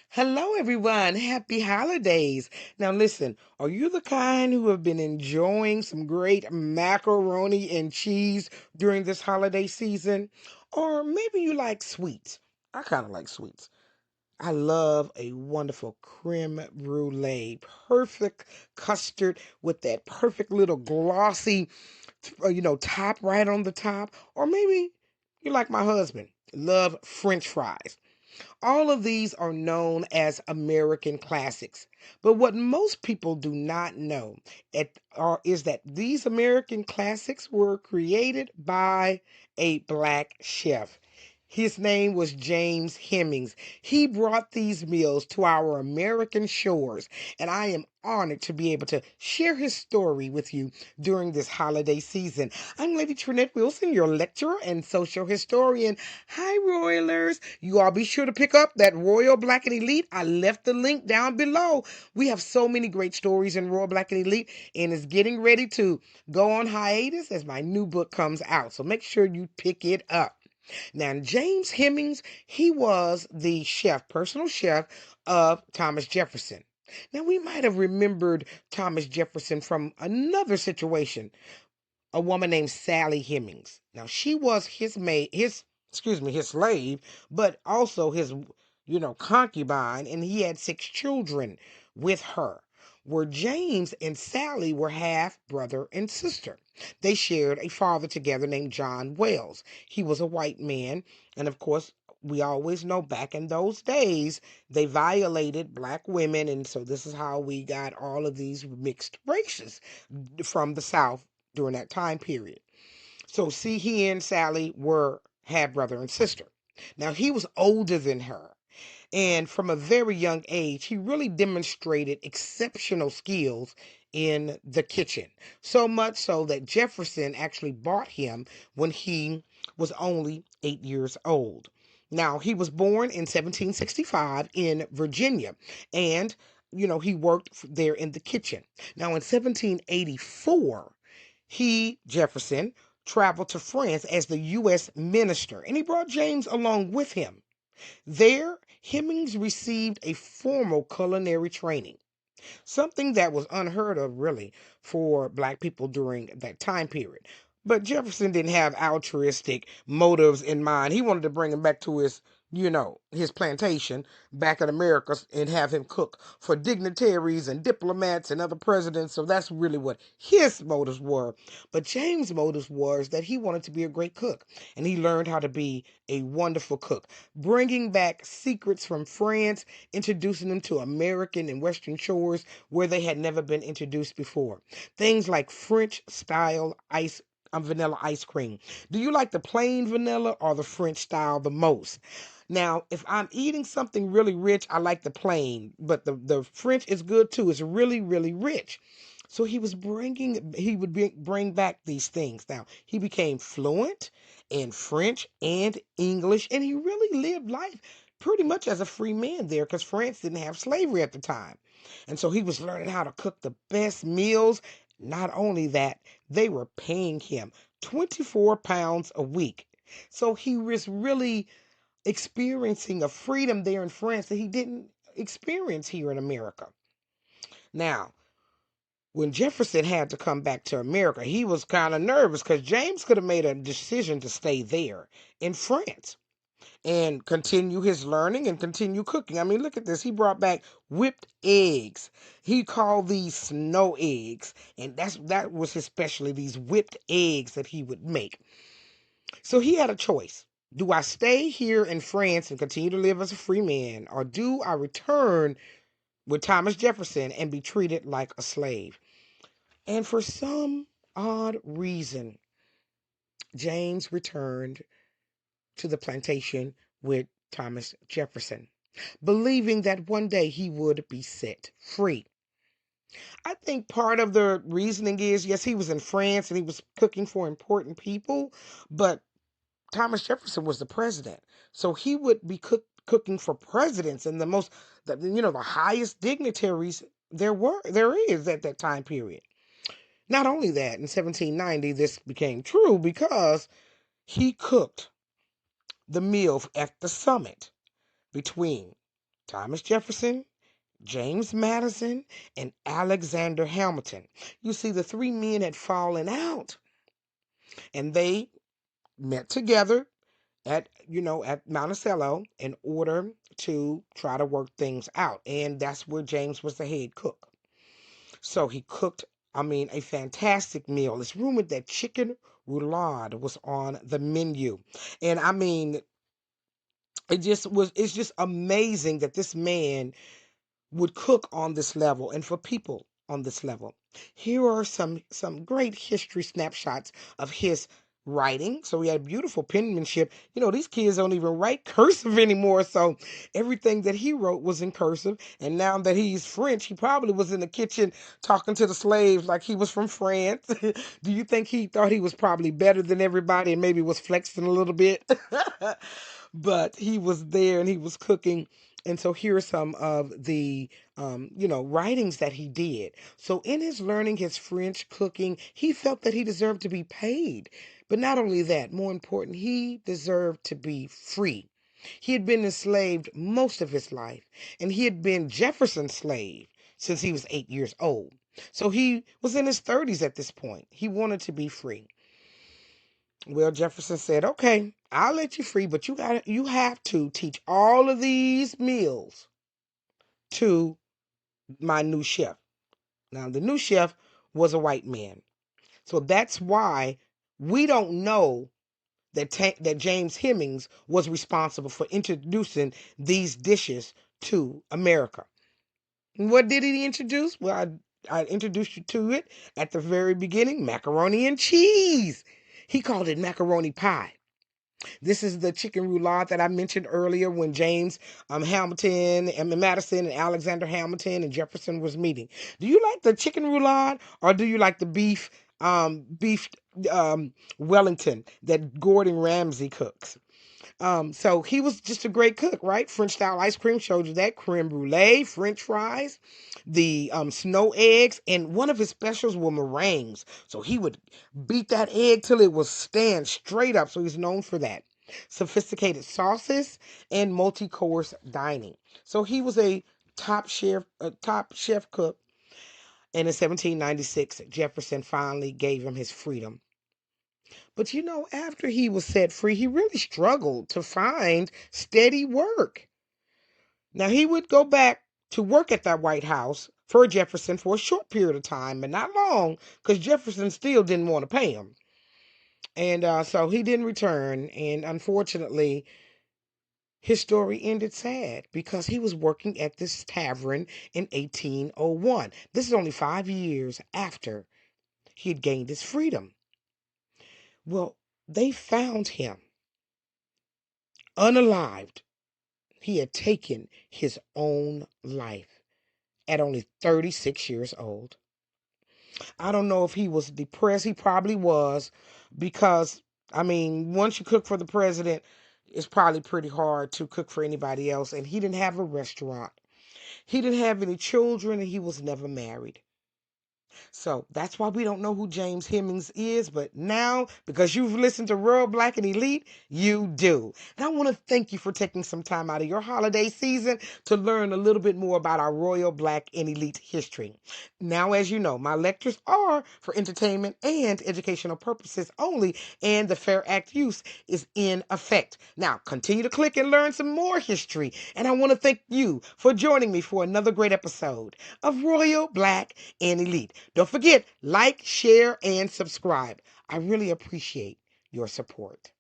Hello, everyone. Happy holidays. Now, listen, are you the kind who have been enjoying some great macaroni and cheese during this holiday season? Or maybe you like sweets. I kind of like sweets. I love a wonderful creme brulee, perfect custard with that perfect little glossy, top right on the top. Or maybe you like my husband, love French fries. All of these are known as American classics. But what most people do not know is that these American classics were created by a black chef. His name was James Hemings. He brought these meals to our American shores, and I am honored to be able to share his story with you during this holiday season. I'm Lady Trinette Wilson, your lecturer and social historian. Hi, Royalers. You all be sure to pick up that Royal Black and Elite. I left the link down below. We have so many great stories in Royal Black and Elite, and it's getting ready to go on hiatus as my new book comes out. So make sure you pick it up. Now, James Hemings, he was the chef, personal chef of Thomas Jefferson. Now, we might have remembered Thomas Jefferson from another situation, a woman named Sally Hemings. Now, she was his slave, but also his, concubine, and he had 6 children with her. Where James and Sally were half brother and sister. They shared a father together named John Wells. He was a white man, and of course, we always know back in those days they violated black women, and so this is how we got all of these mixed races from the South during that time period. So see, he and Sally were half brother and sister. Now he was older than her. And from a very young age, he really demonstrated exceptional skills in the kitchen. So much so that Jefferson actually bought him when he was only 8 years old. Now, he was born in 1765 in Virginia, and he worked there in the kitchen. Now, in 1784, Jefferson, traveled to France as the U.S. minister, and he brought James along with him. There, Hemings received a formal culinary training, something that was unheard of, really, for black people during that time period. But Jefferson didn't have altruistic motives in mind. He wanted to bring him back to his plantation back in America and have him cook for dignitaries and diplomats and other presidents. So that's really what his motives were. But James' motives was that he wanted to be a great cook, and he learned how to be a wonderful cook, bringing back secrets from France, introducing them to American and Western shores where they had never been introduced before. Things like French style vanilla ice cream. Do you like the plain vanilla or the French style the most? Now, if I'm eating something really rich, I like the plain, but the French is good too. It's really, really rich. So he would bring back these things. Now, he became fluent in French and English, and he really lived life pretty much as a free man there because France didn't have slavery at the time. And so he was learning how to cook the best meals. Not only that, they were paying him 24 pounds a week. So he was really experiencing a freedom there in France that he didn't experience here in America. Now, when Jefferson had to come back to America, he was kind of nervous because James could have made a decision to stay there in France and continue his learning and continue cooking. I mean, look at this. He brought back whipped eggs. He called these snow eggs, and that was his specialty, these whipped eggs that he would make. So he had a choice. Do I stay here in France and continue to live as a free man, or do I return with Thomas Jefferson and be treated like a slave? And for some odd reason, James returned to the plantation with Thomas Jefferson, believing that one day he would be set free. I think part of the reasoning is yes, he was in France and he was cooking for important people, but Thomas Jefferson was the president. So he would be cooking for presidents and the highest dignitaries there is at that time period. Not only that, in 1790, this became true because he cooked the meal at the summit between Thomas Jefferson, James Madison, and Alexander Hamilton. You see, the three men had fallen out, and they met together at Monticello in order to try to work things out. And that's where James was the head cook. So he cooked, a fantastic meal. It's rumored that chicken roulade was on the menu. And it's just amazing that this man would cook on this level and for people on this level. Here are some great history snapshots of his writing. So he had beautiful penmanship. These kids don't even write cursive anymore. So everything that he wrote was in cursive. And now that he's French, he probably was in the kitchen talking to the slaves like he was from France. Do you think he thought he was probably better than everybody and maybe was flexing a little bit? But he was there and he was cooking. And so here are some of the, writings that he did. So in his learning his French cooking, he felt that he deserved to be paid. But not only that, more important, he deserved to be free. He had been enslaved most of his life, and he had been Jefferson's slave since he was 8 years old. So he was in his 30s at this point. He wanted to be free. Well, Jefferson said, "Okay, I'll let you free, but you have to teach all of these meals to my new chef." Now, the new chef was a white man. So that's why we don't know that James Hemings was responsible for introducing these dishes to America. What did he introduce? Well, I introduced you to it at the very beginning, macaroni and cheese. He called it macaroni pie. This is the chicken roulade that I mentioned earlier when James Hamilton and Madison and Alexander Hamilton and Jefferson was meeting. Do you like the chicken roulade or do you like the beef Wellington that Gordon Ramsay cooks? So he was just a great cook, right? French style ice cream showed you that. Creme brulee, French fries, the snow eggs, and one of his specials were meringues. So he would beat that egg till it was stand straight up. So he's known for that. Sophisticated sauces and multi-course dining. So he was a top chef cook. And in 1796, Jefferson finally gave him his freedom. But after he was set free, he really struggled to find steady work. Now, he would go back to work at that White House for Jefferson for a short period of time, but not long, because Jefferson still didn't want to pay him. And so he didn't return. And unfortunately, his story ended sad because he was working at this tavern in 1801. This is only 5 years after he had gained his freedom. Well, they found him unalived. He had taken his own life at only 36 years old. I don't know if he was depressed. He probably was because, once you cook for the president, it's probably pretty hard to cook for anybody else. And he didn't have a restaurant. He didn't have any children and he was never married. So that's why we don't know who James Hemings is. But now, because you've listened to Rural Black and Elite, you do. And I want to thank you for taking some time out of your holiday season to learn a little bit more about our Royal Black and Elite history. Now, as you know, my lectures are for entertainment and educational purposes only, and the Fair Act use is in effect. Now, continue to click and learn some more history. And I want to thank you for joining me for another great episode of Royal Black and Elite. Don't forget, like, share, and subscribe. I really appreciate your support.